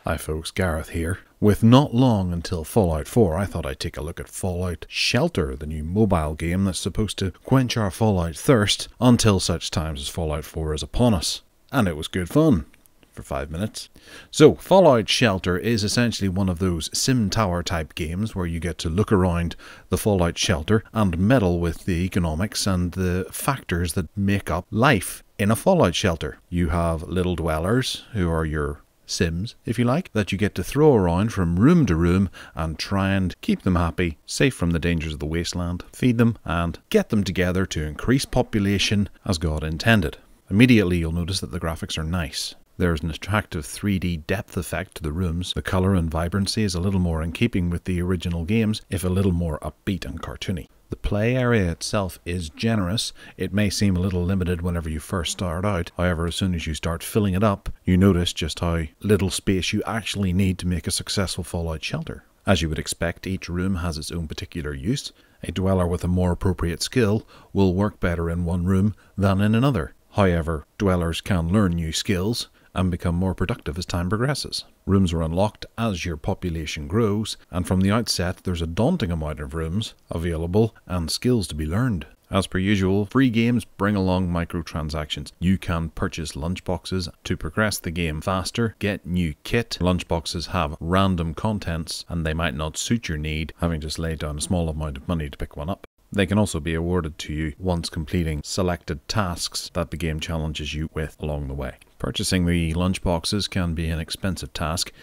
Hi folks, Gareth here. With not long until Fallout 4, I thought I'd take a look at Fallout Shelter, the new mobile game that's supposed to quench our Fallout thirst until such times as Fallout 4 is upon us. And it was good fun. For 5 minutes. So, Fallout Shelter is essentially one of those sim tower type games where you get to look around the Fallout shelter and meddle with the economics and the factors that make up life in a Fallout shelter. You have little dwellers who are your Sims, if you like, that you get to throw around from room to room and try and keep them happy, safe from the dangers of the Wasteland, feed them and get them together to increase population as God intended. Immediately you'll notice that the graphics are nice. There's an attractive 3D depth effect to the rooms. The colour and vibrancy is a little more in keeping with the original games, if a little more upbeat and cartoony. The play area itself is generous. It may seem a little limited whenever you first start out. However, as soon as you start filling it up, you notice just how little space you actually need to make a successful Fallout shelter. As you would expect, each room has its own particular use. A dweller with a more appropriate skill will work better in one room than in another. However, dwellers can learn new skills and become more productive as time progresses. Rooms are unlocked as your population grows, and from the outset there's a daunting amount of rooms available and skills to be learned. As per usual, free games bring along microtransactions. You can purchase lunchboxes to progress the game faster, get new kit. Lunchboxes have random contents and they might not suit your need, having just laid down a small amount of money to pick one up. They can also be awarded to you once completing selected tasks that the game challenges you with along the way. Purchasing the lunchboxes can be an expensive task.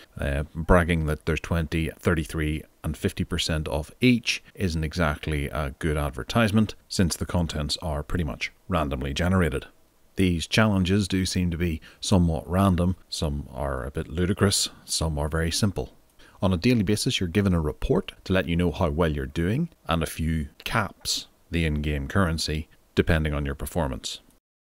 Bragging that there's 20, 33 and 50% off each isn't exactly a good advertisement, since the contents are pretty much randomly generated. These challenges do seem to be somewhat random. Some are a bit ludicrous, some are very simple. On a daily basis, you're given a report to let you know how well you're doing, and a few caps, the in-game currency, depending on your performance.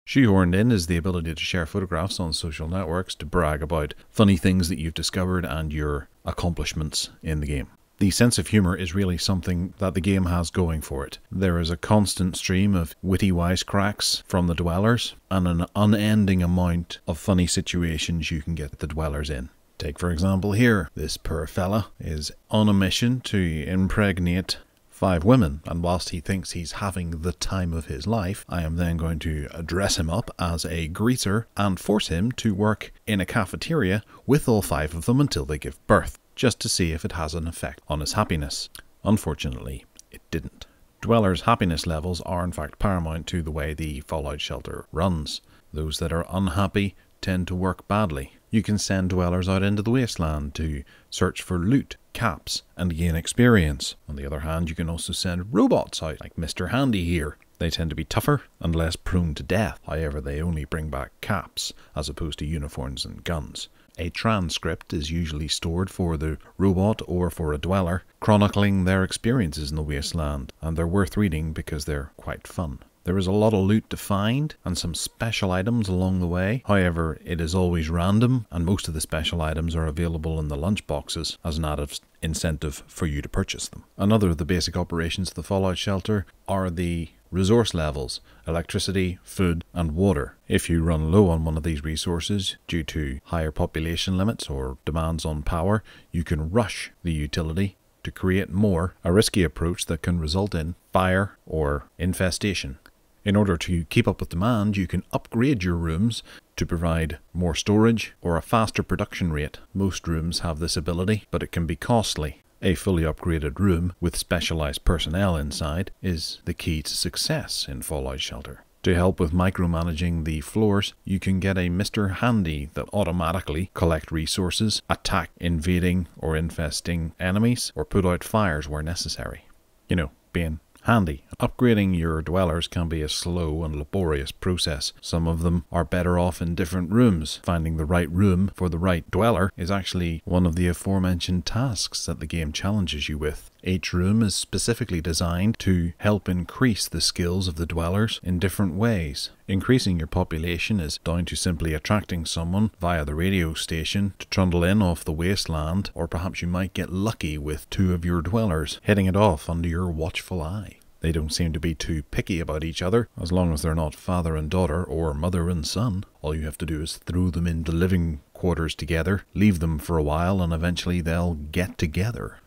Shoehorned in is the ability to share photographs on social networks to brag about funny things that you've discovered and your accomplishments in the game. The sense of humour is really something that the game has going for it. There is a constant stream of witty wisecracks from the dwellers, and an unending amount of funny situations you can get the dwellers in. Take for example here, this poor fella is on a mission to impregnate 5 women, and whilst he thinks he's having the time of his life, I am then going to dress him up as a greaser and force him to work in a cafeteria with all 5 of them until they give birth, just to see if it has an effect on his happiness. Unfortunately, it didn't. Dwellers' happiness levels are in fact paramount to the way the Fallout shelter runs. Those that are unhappy tend to work badly. You can send dwellers out into the Wasteland to search for loot, caps, and gain experience. On the other hand, you can also send robots out, like Mr. Handy here. They tend to be tougher and less prone to death. However, they only bring back caps, as opposed to uniforms and guns. A transcript is usually stored for the robot or for a dweller, chronicling their experiences in the Wasteland, and they're worth reading because they're quite fun. There is a lot of loot to find and some special items along the way. However, it is always random, and most of the special items are available in the lunchboxes as an added incentive for you to purchase them. Another of the basic operations of the Fallout shelter are the resource levels: electricity, food and water. If you run low on one of these resources due to higher population limits or demands on power, you can rush the utility to create more, a risky approach that can result in fire or infestation. In order to keep up with demand, you can upgrade your rooms to provide more storage or a faster production rate. Most rooms have this ability, but it can be costly. A fully upgraded room with specialized personnel inside is the key to success in Fallout Shelter. To help with micromanaging the floors, you can get a Mr. Handy that automatically collect resources, attack invading or infesting enemies, or put out fires where necessary. You know, being handy. Upgrading your dwellers can be a slow and laborious process. Some of them are better off in different rooms. Finding the right room for the right dweller is actually one of the aforementioned tasks that the game challenges you with. Each room is specifically designed to help increase the skills of the dwellers in different ways. Increasing your population is down to simply attracting someone via the radio station to trundle in off the Wasteland, or perhaps you might get lucky with 2 of your dwellers hitting it off under your watchful eye. They don't seem to be too picky about each other, as long as they're not father and daughter or mother and son. All you have to do is throw them into living quarters together, leave them for a while, and eventually they'll get together.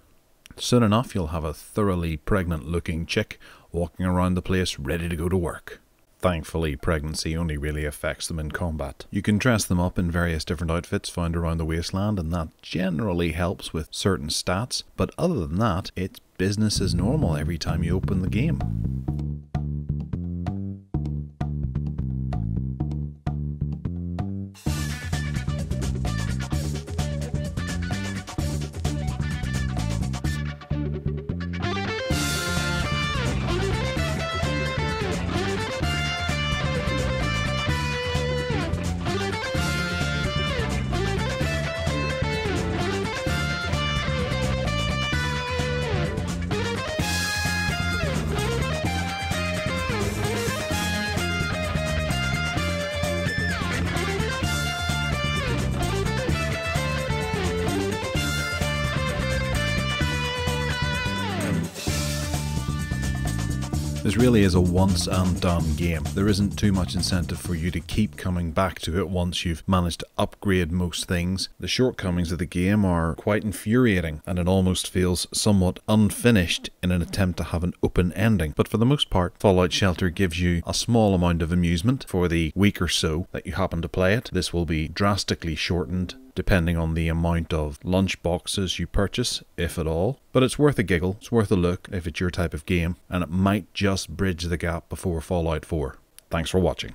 Soon enough, you'll have a thoroughly pregnant-looking chick walking around the place ready to go to work. Thankfully, pregnancy only really affects them in combat. You can dress them up in various different outfits found around the Wasteland, and that generally helps with certain stats, but other than that, it's business as normal every time you open the game. This really is a once and done game. There isn't too much incentive for you to keep coming back to it once you've managed to upgrade most things. The shortcomings of the game are quite infuriating, and it almost feels somewhat unfinished in an attempt to have an open ending. But for the most part, Fallout Shelter gives you a small amount of amusement for the week or so that you happen to play it. This will be drastically shortened depending on the amount of lunch boxes you purchase, if at all. But it's worth a giggle, it's worth a look if it's your type of game, and it might just bridge the gap before Fallout 4. Thanks for watching.